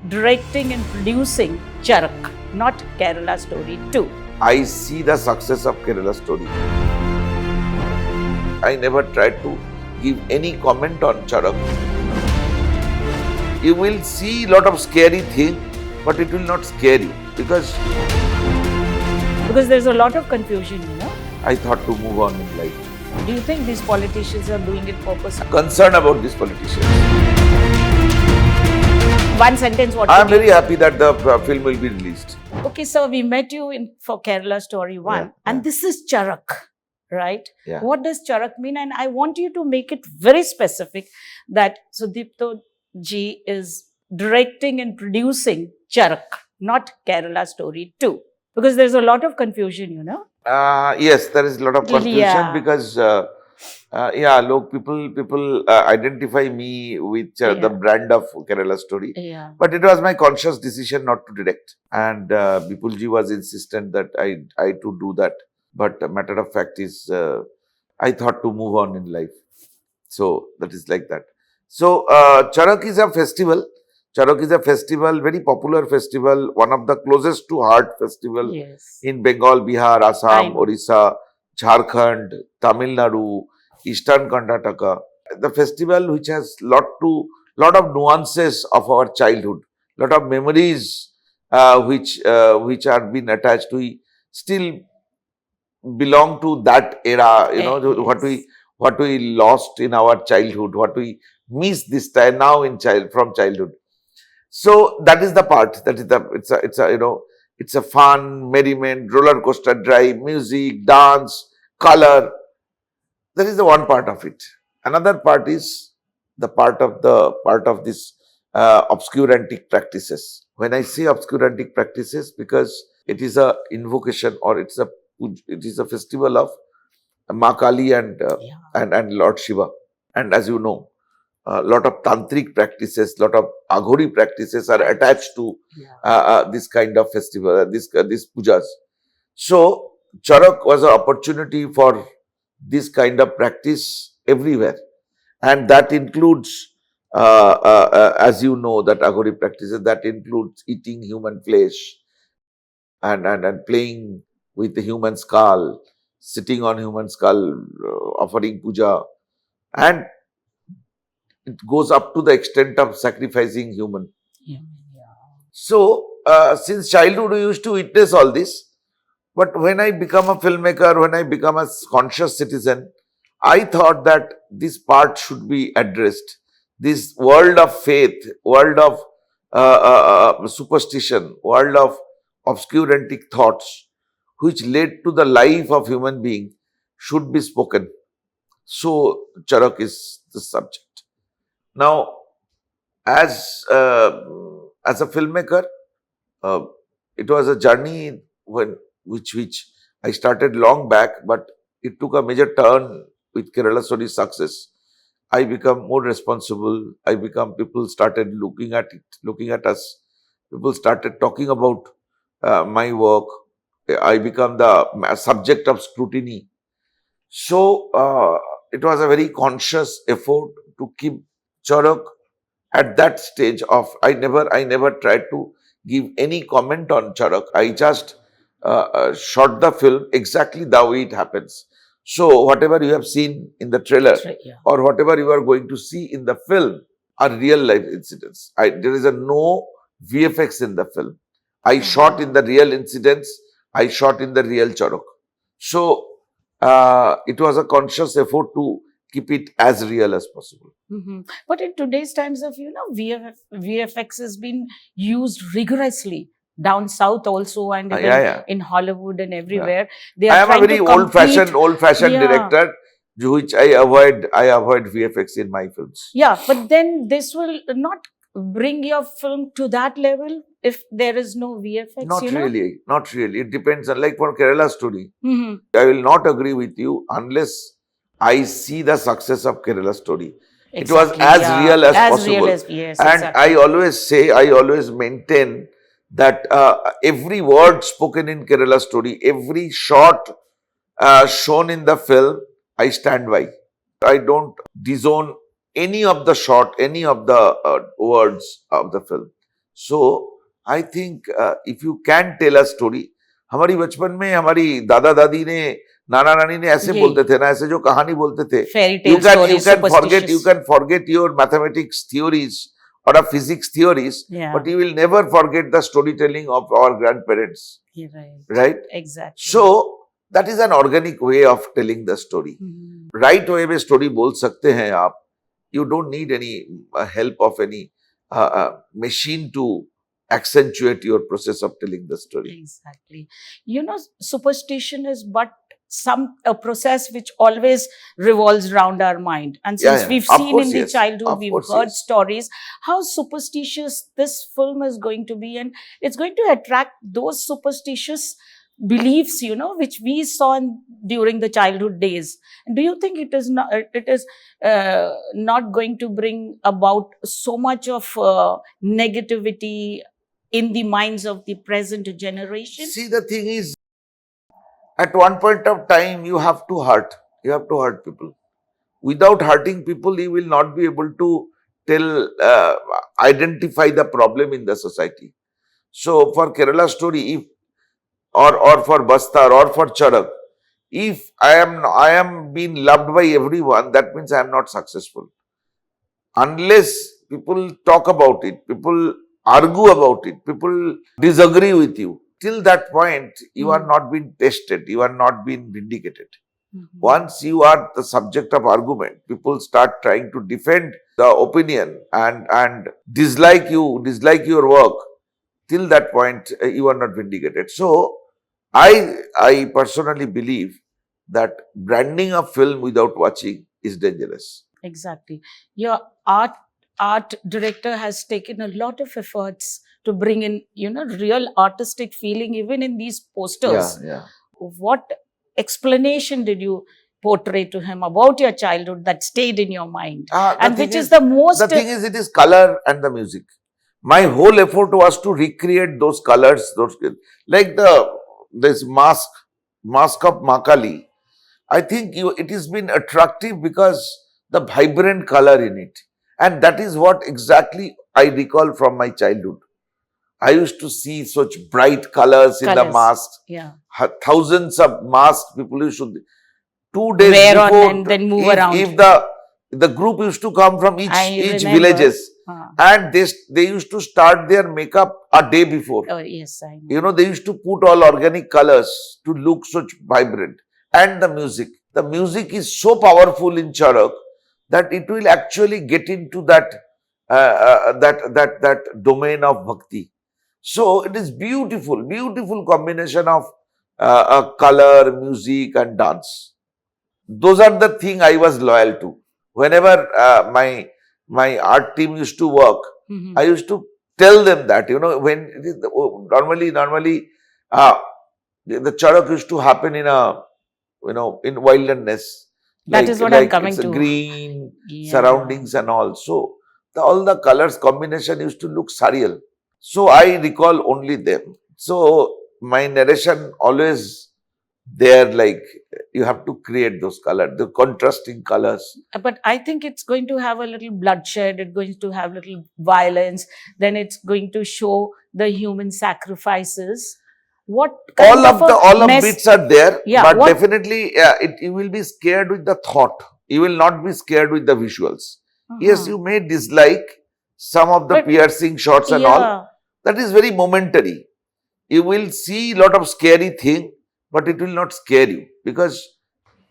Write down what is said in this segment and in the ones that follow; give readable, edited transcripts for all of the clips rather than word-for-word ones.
directing and producing Charak, not Kerala Story 2. I see the success of Kerala Story. I never tried to give any comment on Charak. You will see a lot of scary things, but it will not scare you because there's a lot of confusion, you know. I thought to move on in life. Do you think these politicians are doing it purposely? Concerned about these politicians. One sentence, what I am would you- very happy that the film will be released. Okay, so we met you for Kerala Story 1 Yeah, and yeah. this is Charak, right? Yeah. What does Charak mean? And I want you to make it very specific that Sudipto ji is directing and producing Charak, not Kerala Story 2. Because there's a lot of confusion, you know. Yes, there is a lot of confusion Yeah. because look, people identify me with the Yeah. brand of Kerala Story. Yeah. But it was my conscious decision not to direct. And Bipulji was insistent that I to do that. But the matter of fact is, I thought to move on in life. So that is like that. So Charak is a festival. Charak is a festival, very popular festival, one of the closest to heart festival Yes. in Bengal, Bihar, I Assam, know. Orissa, Jharkhand, Tamil Nadu, Eastern Karnataka. The festival which has lot of nuances of our childhood, lot of memories which are been attached. We still belong to that era. You know Yes. what we lost in our childhood, what we miss this time now in from childhood. So that is the part. That is it's a it's a fun, merriment, roller coaster drive, music, dance, color. That is the one part of it. Another part is the part of this obscurantic practices. When I say obscurantic practices, because it is a invocation or it is a festival of Ma Kali and Yeah. and Lord Shiva. And as you know, a lot of tantric practices, lot of aghori practices are attached to Yeah. this kind of festival, these pujas. So Charak was an opportunity for this kind of practice everywhere, and that includes, as you know, that aghori practices that includes eating human flesh and playing with the human skull, sitting on human skull, offering puja, and it goes up to the extent of sacrificing human. Yeah. So, since childhood, we used to witness all this. But when I become a filmmaker, when I become a conscious citizen, I thought that this part should be addressed. This world of faith, world of superstition, world of obscurantic thoughts, which led to the life of human being, should be spoken. So, Charak is the subject. Now, as a filmmaker, it was a journey which I started long back, but it took a major turn with Kerala Story's success. I become more responsible. People started looking at us. People started talking about my work. I become the subject of scrutiny. So it was a very conscious effort to keep Charak at that stage of I never tried to give any comment on Charak. I just shot the film exactly the way it happens. So whatever you have seen in the trailer Yeah. or whatever you are going to see in the film are real life incidents. There is no VFX in the film. I shot in the real incidents. I shot in the real Charak. So it was a conscious effort to keep it as real as possible. But in today's times of, VFX has been used rigorously down south also and even in Hollywood and everywhere. They are I am a trying very to old-fashioned Yeah. director, which I avoid VFX in my films. Yeah, but then this will not bring your film to that level if there is no VFX, Not really. It depends on, like for Kerala Story, Mhm. I will not agree with you unless I see the success of Kerala Story. It was Exactly, as yeah. real as As possible. real as- yes, And exactly. I always maintain that every word spoken in Kerala Story, every shot shown in the film, I stand by. I don't disown any of the shot, any of the words of the film. So I think if you can tell a story, हमारी बचपन में हमारी दादा दादी ने नाना नानी ने ऐसे यही बोलते थे ना, ऐसे जो कहानी बोलते थे, fairy you tale stories, can forget superstitious. your mathematics theories or a physics theories, Yeah, but you will never forget the storytelling of our grandparents, you're right. right? Exactly. So that is an organic way of telling the story. Mhm. Right way में story बोल सकते हैं आप. You don't need any help of any machine to accentuate your process of telling the story. Exactly. You know, superstition is but a process which always revolves around our mind. And Yeah, since yeah. we've Of seen course, in the yes. childhood, Of we've course, heard yes. stories, how superstitious this film is going to be. And it's going to attract those superstitious beliefs, you know, which we saw during the childhood days. Do you think it is not going to bring about so much of negativity in the minds of the present generation? See, the thing is, at one point of time, you have to hurt. You have to hurt people. Without hurting people, you will not be able to identify the problem in the society. So, for Kerala story, if or for Bastar or for Charak, if I am being loved by everyone, that means I am not successful. Unless people talk about it, people argue about it, people disagree with you, till that point you are not being tested, you are not being vindicated. Once you are the subject of argument, people start trying to defend the opinion and dislike dislike your work. Till that point, you are not vindicated. So, I personally believe that branding a film without watching is dangerous. Exactly. Your art director has taken a lot of efforts to bring in, you know, real artistic feeling even in these posters. Yeah. What explanation did you portray to him about your childhood that stayed in your mind? And which is the most... The thing is, it is color and the music. My whole effort was to recreate those colors, like this mask of Makali. I think it has been attractive because the vibrant color in it, and that is what exactly I recall from my childhood. I used to see such bright colors in the masks. Yeah. Thousands of masks people used to 2 days wear before, on and then move if, around. if the group used to come from each remember. villages, and they used to start their makeup a day before. Oh yes, I know. You know, they used to put all organic colors to look such vibrant. And the music is so powerful in Charak that it will actually get into that domain of bhakti. So it is beautiful combination of color, music, and dance. Those are the thing I was loyal to. Whenever my art team used to work, I used to tell them that, you know, when it is normally the Charak used to happen in in wilderness. That is what I'm coming it's to. Green surroundings and all. So all the colors combination used to look surreal. So I recall only them. So my narration always there, like you have to create those colors, the contrasting colors. But I think it's going to have a little bloodshed, it's going to have little violence, then it's going to show the human sacrifices. What kind all of bits are there, but definitely you will be scared with the thought. You will not be scared with the visuals. Yes, you may dislike some of the piercing shots and all. That is very momentary. You will see a lot of scary thing, but it will not scare you, because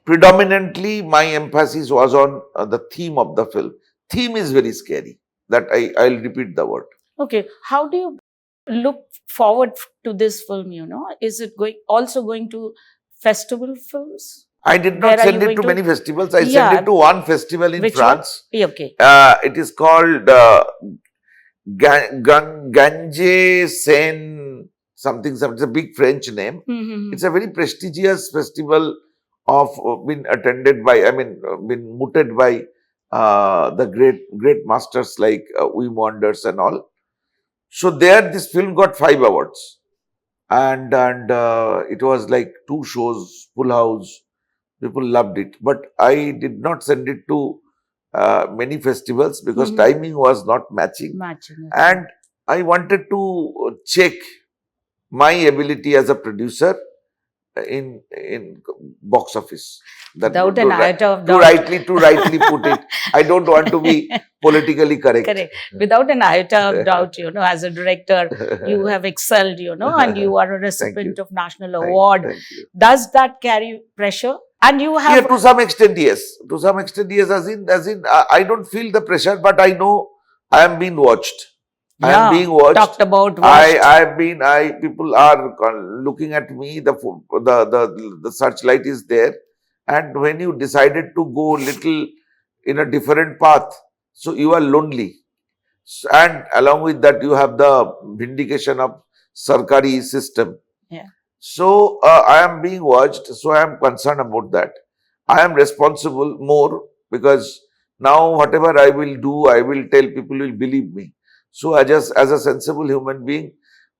predominantly my emphasis was on the theme of the film. Theme is very scary. That I'll repeat the word. Okay, how do you look forward to this film? You know, is it also going to festival films? I did not send it to many festivals. I sent it to one festival in France. Okay. It is called Ganje Sen something. It's a big French name. It's a very prestigious festival been attended by, been mooted by the great masters like Wim Wonders and all. So there, this film got 5 awards, and it was like 2 shows, full house. People loved it, but I did not send it to many festivals because timing was not matching. And I wanted to check my ability as a producer in box office. That Without an iota of to doubt. rightly put it. I don't want to be politically correct. Correct. Without an iota of doubt, as a director, you have excelled, and you are a recipient of national award. Thank you. Does that carry pressure? And you Yeah, have... to some extent, yes. To some extent, yes. As in, I don't feel the pressure, but I know I am being watched. I am being watched. Talked about, watched. People are looking at me. The searchlight is there, and when you decided to go little in a different path, so you are lonely, and along with that, you have the vindication of Sarkari system. Yeah. So I am being watched. So I am concerned about that. I am responsible more because now whatever I will do, I will tell people will believe me. So as a sensible human being,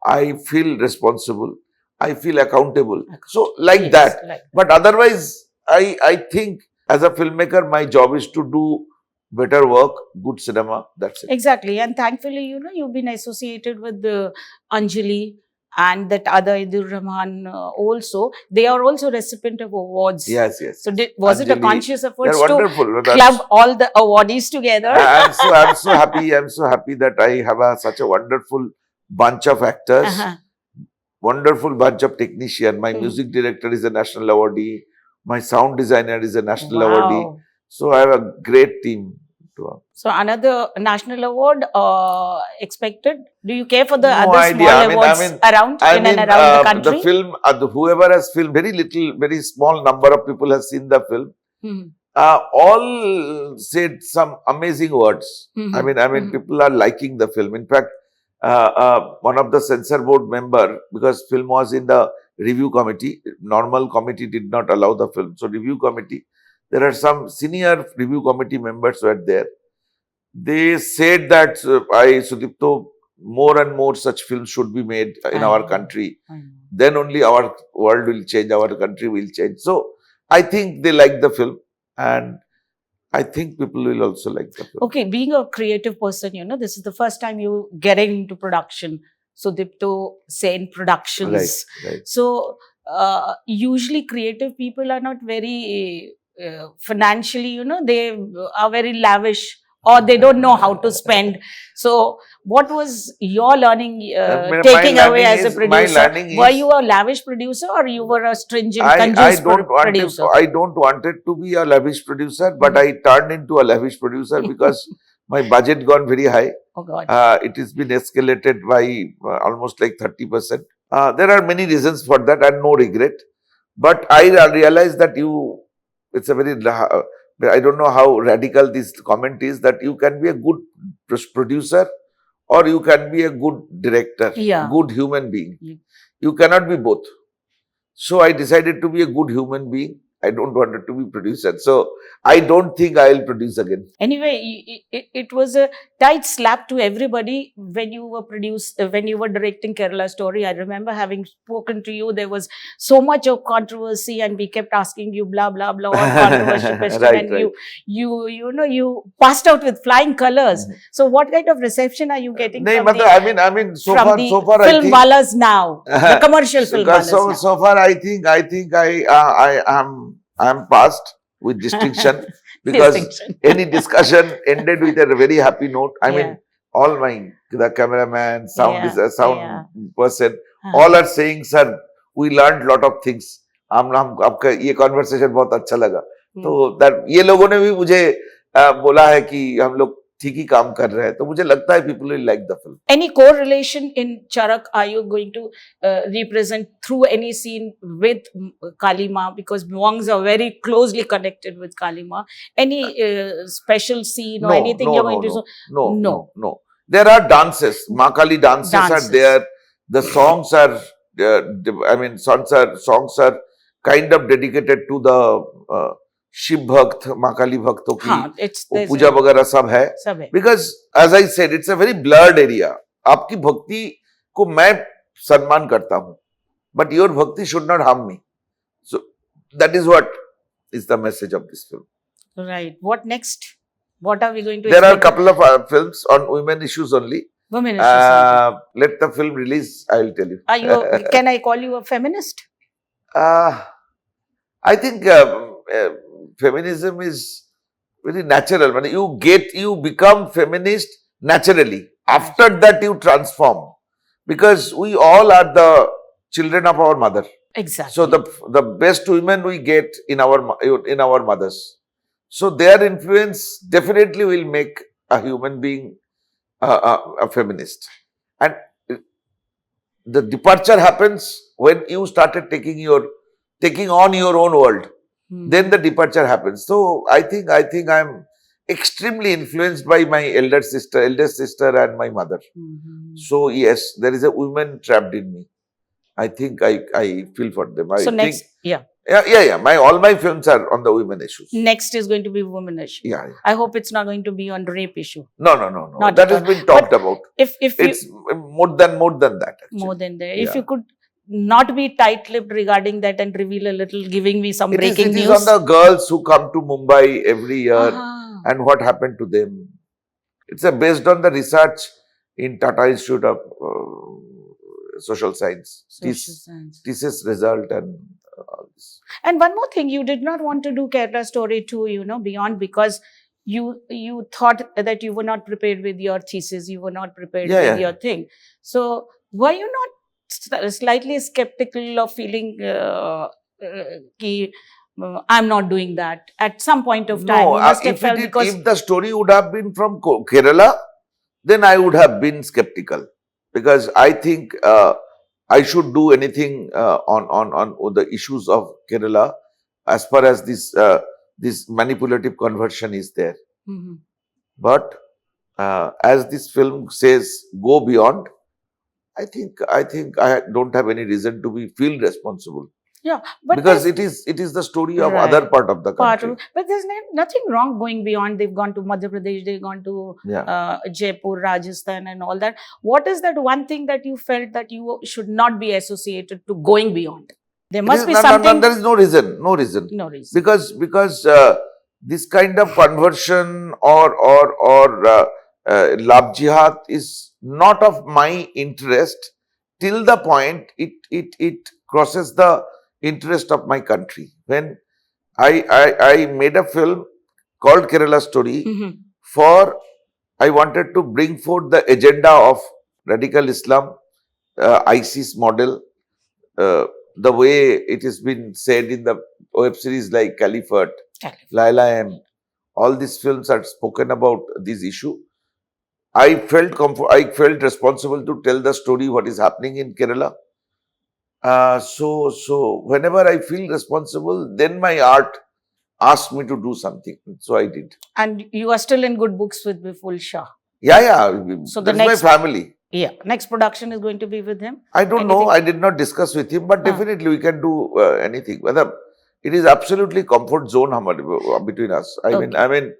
I feel responsible. I feel accountable. So like that. But otherwise, I think as a filmmaker, my job is to do better work, good cinema. That's it. Exactly. And thankfully, you've been associated with the Anjali and that other Idur Rahman also. They are also recipient of awards. Yes. So was Anjali, it a conscious effort to club all the awardees together? I'm so happy. I'm so happy that I have such a wonderful bunch of actors, wonderful bunch of technicians. My music director is a national awardee. My sound designer is a national awardee. So I have a great team. So another national award expected? Do you care for the other small awards around the country? The film, whoever has filmed, very small number of people have seen the film. All said some amazing words. I mean, people are liking the film. In fact, one of the censor board member, because film was in the review committee, normal committee did not allow the film. So review committee, there are some senior review committee members who are there. They said that Sudipto, more and more such films should be made in our country. Then only our world will change, our country will change. So I think they like the film, and I think people will also like the film. Okay, being a creative person, this is the first time you getting into production. Sudipto Sen Productions. Right. So usually creative people are not very financially, they are very lavish, or they don't know how to spend. So what was your learning taking away as a producer? Were you a lavish producer, or you were a stringent, producer? I don't want it to be a lavish producer, but I turned into a lavish producer because my budget gone very high. Oh God. It has been escalated by almost like 30%. There are many reasons for that and no regret. But I realized that it's a very... I don't know how radical this comment is, that you can be a good producer or you can be a good director, good human being. You cannot be both. So I decided to be a good human being. I don't want it to be producer. So I don't think I will produce again. Anyway, it was a tight slap to everybody when you were directing Kerala Story. I remember having spoken to you. There was so much of controversy, and we kept asking you blah blah blah what controversial question, and you passed out with flying colors. So what kind of reception are you getting from the so far film walas now, the commercial film walas now? So far I think I am passed with distinction because any discussion ended with a very happy note. I mean, all the cameraman, sound person, all are saying, sir, we learned lot of things. आपका ये conversation बहुत अच्छा लगा. तो ये लोगों ने भी मुझे बोला है कि हम लोग ठीक ही काम कर रहे हैं. तो मुझे लगता है people will like the film. Any correlation in Charak? Are you going to represent through any scene with Kali Ma? Because Muangs are very closely connected with Kali Ma. Any special scene or anything you're going to do? No. There are dances. Ma Kali dances are there. The songs are, songs are kind of dedicated to the Shiv भक्त माँ काली भक्तों की पूजा वगैरह सब है. Because as I said it's a very blurred area. आपकी भक्ति को मैं सम्मान करता हूँ, but your bhakti should not harm me. So that is what is the message of this film. Right. What next? What are we going to? There are a couple of films on women issues only. Women issue something. Let the film release, I will tell you. Are you? Can I call you a feminist? I think feminism is very natural. When you become feminist naturally. After that, you transform, because we all are the children of our mother. Exactly. So the best women we get in our mothers. So their influence definitely will make a human being a feminist. And the departure happens when you started taking on your own world. Then the departure happens. So I think I'm extremely influenced by my eldest sister and my mother. So yes, there is a woman trapped in me. I think I feel for them. So next, yeah. All my films are on the women issues. Next is going to be women issue. Yeah. I hope it's not going to be on rape issue. No. Not That has been talked about. If it's more than that. Actually. More than that. Yeah. If you could not be tight-lipped regarding that and reveal a little, giving me some breaking news. It is on the girls who come to Mumbai every year and what happened to them. It's based on the research in Tata Institute of Social Science. Thesis result and all this. And one more thing, you did not want to do Kerala Story 2, beyond, because you thought that you were not prepared with your thesis, you were not prepared with your thing. So were you not slightly skeptical of feeling I'm not doing that at some point of time? No, if the story would have been from Kerala, then I would have been skeptical, because I think I should do anything on the issues of Kerala as far as this manipulative conversion is there. But as this film says, go beyond. I think I don't have any reason to feel responsible. Yeah, but because it is the story of other part of the country. But there's nothing wrong going beyond. They've gone to Madhya Pradesh, they've gone to Jaipur, Rajasthan and all that. What is that one thing that you felt that you should not be associated to going beyond? There must be something. There is no reason. No reason. Because this kind of conversion or love jihad is not of my interest till the point it crosses the interest of my country. When I made a film called Kerala Story, I wanted to bring forth the agenda of radical Islam, ISIS model, the way it has been said in the web series like Caliphate, Laila M. All these films are spoken about this issue. I felt responsible to tell the story what is happening in Kerala. So whenever I feel responsible, then my art asked me to do something. So I did. And you are still in good books with Vipul Shah. Yeah. So that's my family. Yeah. Next production is going to be with him? I don't know. I did not discuss with him, but definitely we can do anything. Whether it is absolutely comfort zone between us. I mean,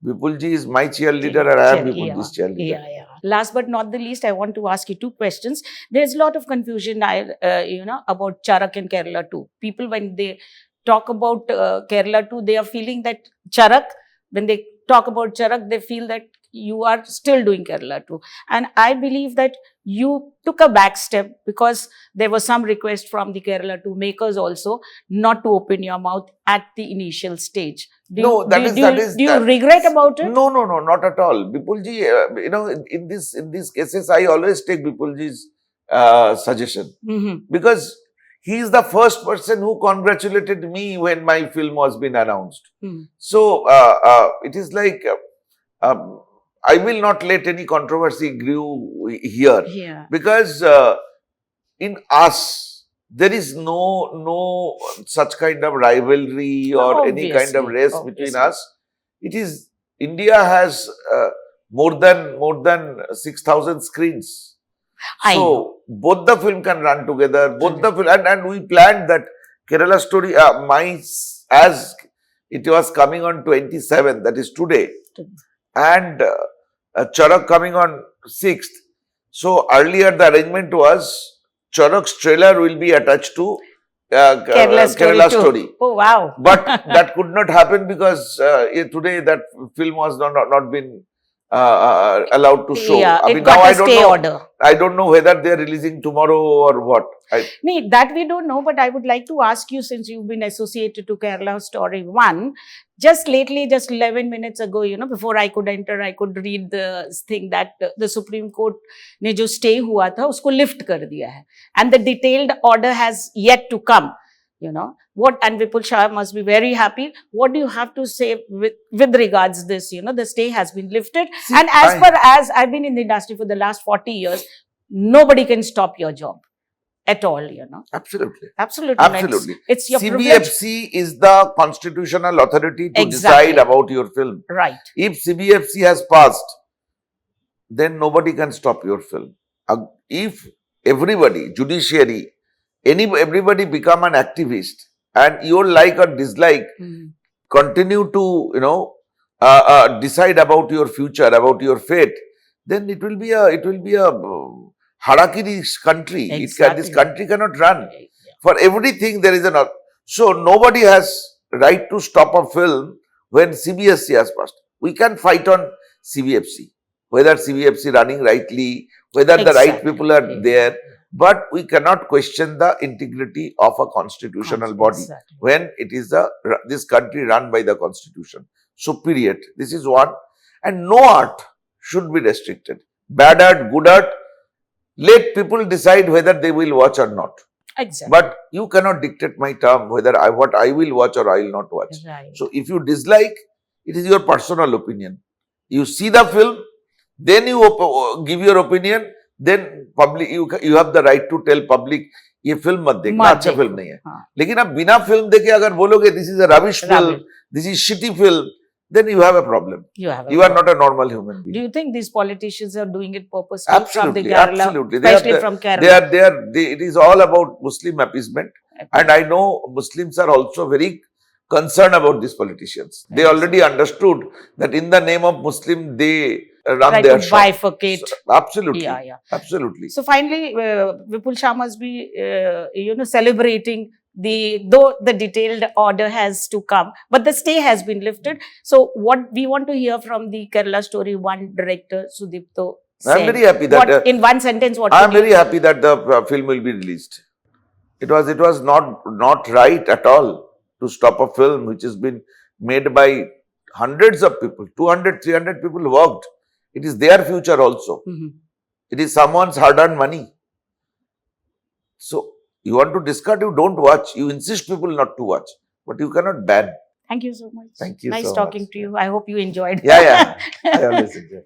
Vipulji is my cheerleader and I am Vipulji's cheerleader. Yeah. Last but not the least, I want to ask you two questions. There's a lot of confusion, about Charak and Kerala 2. People, when they talk about Kerala 2, they are feeling that Charak, when they talk about Charak, they feel that you are still doing Kerala 2. And I believe that you took a back step because there was some request from the Kerala 2 makers also not to open your mouth at the initial stage. Do you regret about it? No, not at all. Vipulji, in these cases, I always take Vipulji's suggestion because he is the first person who congratulated me when my film was being announced. So it is like I will not let any controversy grow here because in us there is no such kind of rivalry or any kind of race between us. It is India has more than 6,000 screens. So both the film can run together. And we planned that Kerala Story, as it was coming on 27th, that is today, and Charak coming on 6th. So earlier the arrangement was Charak's trailer will be attached to Kerala Story. Oh wow! But that could not happen because today that film was not been allowed to show. Yeah, I it mean, got now a I don't stay know. order. I don't know whether they are releasing tomorrow or what. Nee, that we don't know, but I would like to ask you, since you've been associated to Kerala Story 1, just lately, just 11 minutes ago, before I could enter, I could read the thing that the Supreme Court ने जो stay हुआ था, उसको lift कर दिया है. And the detailed order has yet to come. And Vipul Shah must be very happy. What do you have to say with regards this? The stay has been lifted. See, and as I've been in the industry for the last 40 years, nobody can stop your job at all, Absolutely. Absolutely. Absolutely. It's your CBFC is the constitutional authority to Exactly. decide about your film. Right. If CBFC has passed, then nobody can stop your film. If everybody, judiciary, everybody become an activist and your like or dislike continue to decide about your future, about your fate, then it will be a harakiri country. Exactly. This country cannot run. For everything there is an so nobody has right to stop a film when CBSC has passed. We can fight on CBFC, whether CBFC running rightly, whether the right people are there. But we cannot question the integrity of a constitutional body when it is this country run by the constitution. So period. This is one. And no art should be restricted. Bad art, good art, let people decide whether they will watch or not. Exactly. But you cannot dictate my term whether what I will watch or I will not watch. Right. So if you dislike, it is your personal opinion. You see the film, then you give your opinion. Then public, you have the right to tell public, ये film मत देखना, अच्छा film नहीं है. लेकिन आप बिना film देखे अगर बोलोगे this is a rubbish film, this is shitty film, then you have a problem. You are not a normal human being. Do you think these politicians are doing it purposely? Absolutely, from the Kerala, absolutely. Especially from Kerala. It is all about Muslim appeasement, and I know Muslims are also very concerned about these politicians. They already understood that in the name of Muslim, they run their shop. Bifurcate. So, absolutely. Yeah. Absolutely. So finally, Vipul Shah must be, celebrating though the detailed order has to come, but the stay has been lifted. So what we want to hear from the Kerala Story 1 director, Sudipto Sen. I am very happy that in one sentence, I am very happy that the film will be released. It was not right at all to stop a film which has been made by hundreds of people, 200, 300 people worked. It is their future also. It is someone's hard-earned money. So, you want to discard, you don't watch. You insist people not to watch. But you cannot ban. Thank you so much. Thank you nice so talking much. to you. I hope you enjoyed. Yeah. I always enjoy.